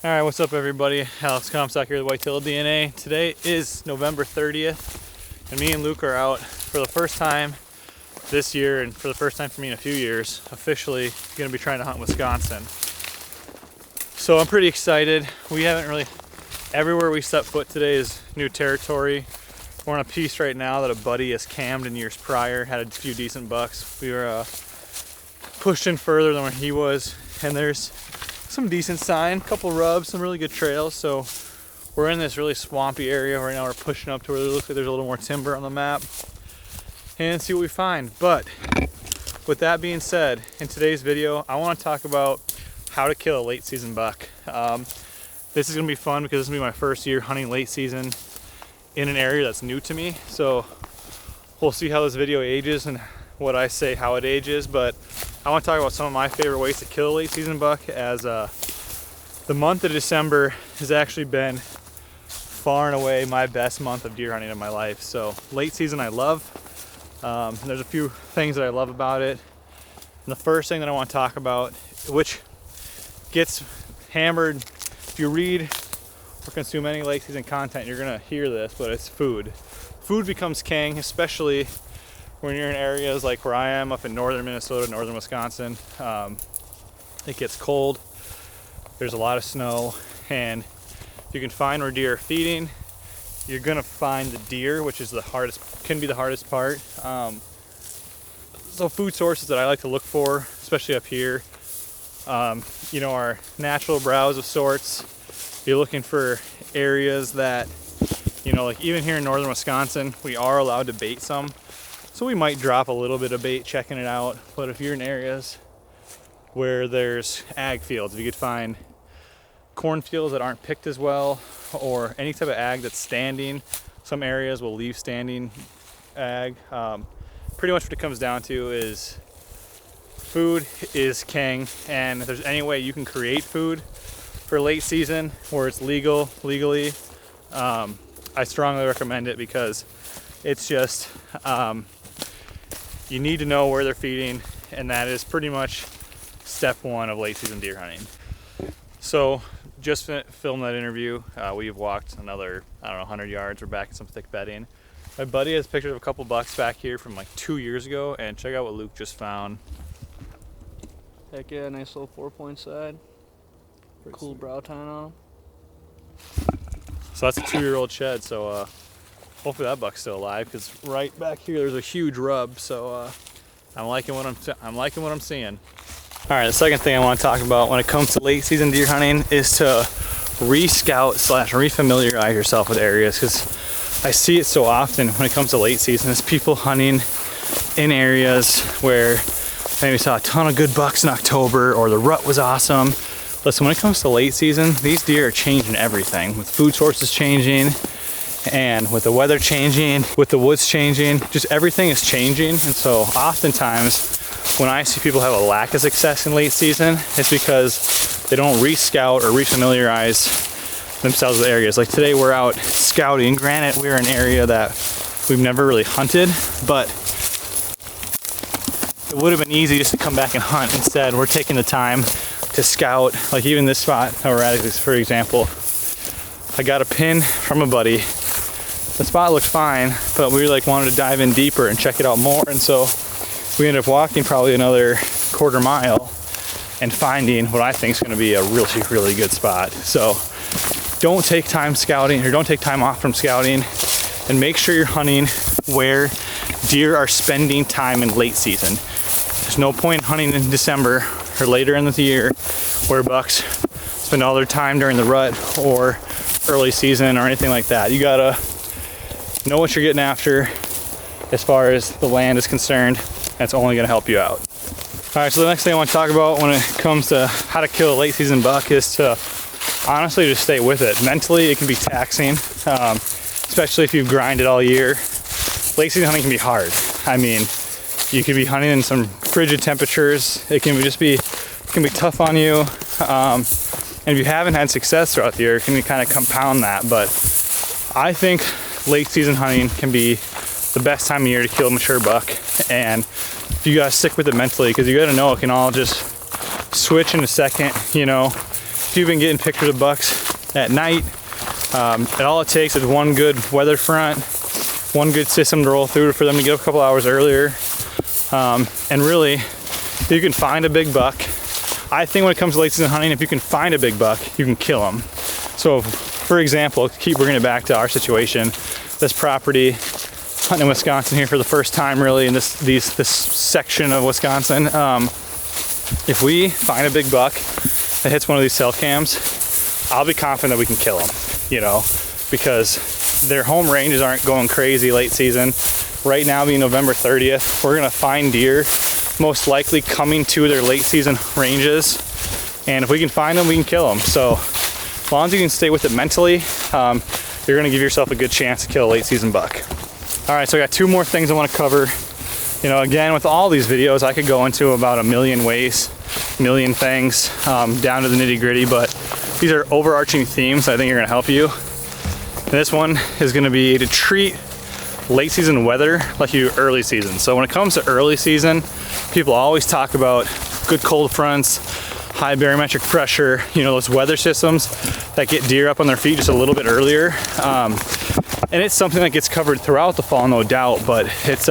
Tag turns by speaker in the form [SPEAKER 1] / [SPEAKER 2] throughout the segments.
[SPEAKER 1] All right, what's up everybody? Alex Comstock here with WhitetailDNA. Today is November 30th, and me and Luke are out for the first time this year, and for the first time for me in a few years, officially gonna be trying to hunt Wisconsin. So I'm pretty excited. We haven't really, everywhere we set foot today is new territory. We're on a piece right now that a buddy has cammed in years prior, had a few decent bucks. We were pushed in further than where he was, and there's some decent sign, couple rubs, some really good trails. So we're in this really swampy area right now. We're pushing up to where it looks like there's a little more timber on the map and see what we find. But with that being said, in today's video, I want to talk about how to kill a late season buck. This is gonna be fun because this is gonna be my first year hunting late season in an area that's new to me. So we'll see how this video ages and what I say, how it ages. But I want to talk about some of my favorite ways to kill a late season buck, as the month of December has actually been far and away my best month of deer hunting in my life. So late season I love. And there's a few things that I love about it. And the first thing that I want to talk about, which gets hammered if you read or consume any late season content, you're gonna hear this, but it's food. Food becomes king, especially when you're in areas like where I am up in northern Minnesota, northern Wisconsin. It gets cold, there's a lot of snow, and if you can find where deer are feeding, you're gonna find the deer, which is the hardest, can be the hardest part. So food sources that I like to look for, especially up here, you know, are natural browse of sorts. You're looking for areas that, you know, like even here in northern Wisconsin, we are allowed to bait some. So we might drop a little bit of bait checking it out. But if you're in areas where there's ag fields, if you could find cornfields that aren't picked as well, or any type of ag that's standing, some areas will leave standing ag. Pretty much what it comes down to is food is king, and if there's any way you can create food for late season where it's legally, I strongly recommend it, because it's just, you need to know where they're feeding, and that is pretty much step one of late season deer hunting. So just filmed that interview. We've walked another, I don't know, 100 yards. We're back in some thick bedding. My buddy has pictures of a couple bucks back here from like 2 years ago, and check out what Luke just found.
[SPEAKER 2] Heck yeah, nice little 4-point side. Cool brow tine on them.
[SPEAKER 1] So that's a 2-year-old shed, so hopefully that buck's still alive, because right back here there's a huge rub. So I'm liking what I'm seeing. All right, the second thing I want to talk about when it comes to late season deer hunting is to re-scout / refamiliarize yourself with areas, because I see it so often when it comes to late season is people hunting in areas where maybe saw a ton of good bucks in October, or the rut was awesome. Listen, when it comes to late season, these deer are changing everything, with food sources changing, and with the weather changing, with the woods changing, just everything is changing. And so oftentimes when I see people have a lack of success in late season, it's because they don't re-scout or refamiliarize themselves with areas. Like today we're out scouting. Granted, we're in an area that we've never really hunted, but it would have been easy just to come back and hunt. Instead, we're taking the time to scout. Like even this spot that we're at, for example, I got a pin from a buddy. The spot looked fine, but we like wanted to dive in deeper and check it out more. And so we ended up walking probably another quarter mile and finding what I think is going to be a really, really good spot. So don't take time scouting, or don't take time off from scouting, and make sure you're hunting where deer are spending time in late season. There's no point in hunting in December or later in the year where bucks spend all their time during the rut or early season or anything like that. You gotta know what you're getting after as far as the land is concerned. That's only gonna help you out. All right, so the next thing I want to talk about when it comes to how to kill a late season buck is to honestly just stay with it. Mentally, it can be taxing, especially if you've grinded all year. Late season hunting can be hard. I mean, you could be hunting in some frigid temperatures. It can be tough on you. And if you haven't had success throughout the year, it can kind of compound that. But I think late season hunting can be the best time of year to kill a mature buck. And you gotta stick with it mentally, because you gotta know it can all just switch in a second. You know, if you've been getting pictures of bucks at night, and all it takes is one good weather front, one good system to roll through for them to get up a couple hours earlier. And really, if you can find a big buck, I think when it comes to late season hunting, if you can find a big buck, you can kill them. So for example, keep bringing it back to our situation, this property, hunting in Wisconsin here for the first time really in this section of Wisconsin. If we find a big buck that hits one of these cell cams, I'll be confident that we can kill them, you know, because their home ranges aren't going crazy late season. Right now being November 30th, we're gonna find deer most likely coming to their late season ranges. And if we can find them, we can kill them. So as long as you can stay with it mentally, you're gonna give yourself a good chance to kill a late season buck. All right, so I got two more things I wanna cover. You know, again, with all these videos, I could go into about a million ways, million things, down to the nitty gritty, but these are overarching themes I think are gonna help you. And this one is gonna be to treat late season weather like you do early season. So when it comes to early season, people always talk about good cold fronts, high barometric pressure, you know, those weather systems that get deer up on their feet just a little bit earlier. And it's something that gets covered throughout the fall, no doubt, but it's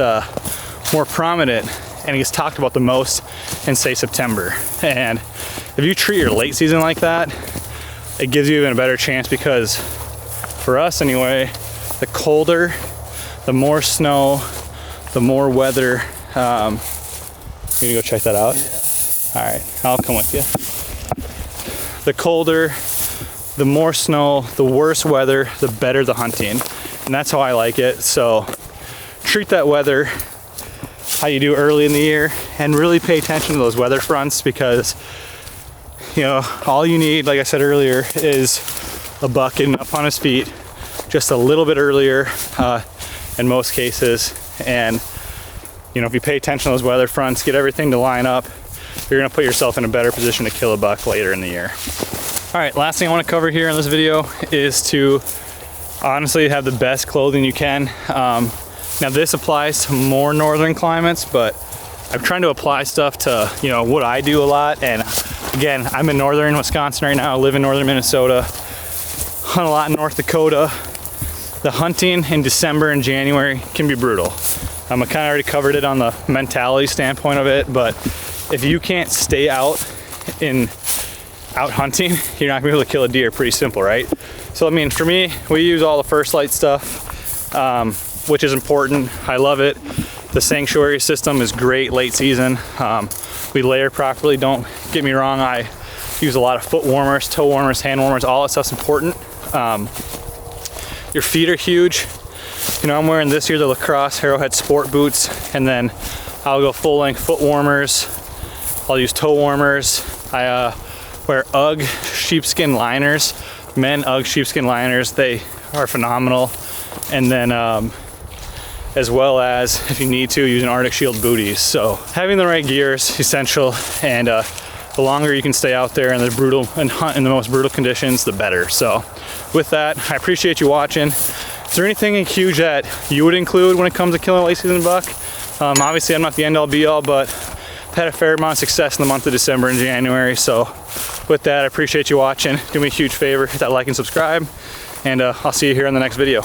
[SPEAKER 1] more prominent and it gets talked about the most in, say, September. And if you treat your late season like that, it gives you even a better chance, because for us anyway, the colder, the more snow, the more weather. You gonna go check that out? Yeah. All right, I'll come with you. The colder, the more snow, the worse weather, the better the hunting. And that's how I like it. So treat that weather how you do early in the year and really pay attention to those weather fronts, because, you know, all you need, like I said earlier, is a buck getting up on his feet just a little bit earlier in most cases. And, you know, if you pay attention to those weather fronts, get everything to line up, you're gonna put yourself in a better position to kill a buck later in the year. All right, last thing I wanna cover here in this video is to honestly have the best clothing you can. Now this applies to more northern climates, but I'm trying to apply stuff to, you know, what I do a lot. And again, I'm in northern Wisconsin right now, I live in northern Minnesota, hunt a lot in North Dakota. The hunting in December and January can be brutal. I kind of already covered it on the mentality standpoint of it, but if you can't stay out hunting, you're not gonna be able to kill a deer. Pretty simple, right? So I mean, for me, we use all the First Light stuff, which is important. I love it. The sanctuary system is great late season. We layer properly, don't get me wrong. I use a lot of foot warmers, toe warmers, hand warmers, all that stuff's important. Your feet are huge. You know, I'm wearing this year the Lacrosse Arrowhead sport boots, and then I'll go full length foot warmers. I'll use toe warmers. I wear UGG sheepskin liners, men UGG sheepskin liners. They are phenomenal. And then as well as, if you need to, use an Arctic Shield booties. So having the right gear is essential, and the longer you can stay out there and hunt in the most brutal conditions, the better. So with that, I appreciate you watching. Is there anything huge that you would include when it comes to killing a late season buck? Obviously I'm not the end all be all, but I've had a fair amount of success in the month of December and January. So with that, I appreciate you watching. Do me a huge favor, hit that like and subscribe, and I'll see you here in the next video.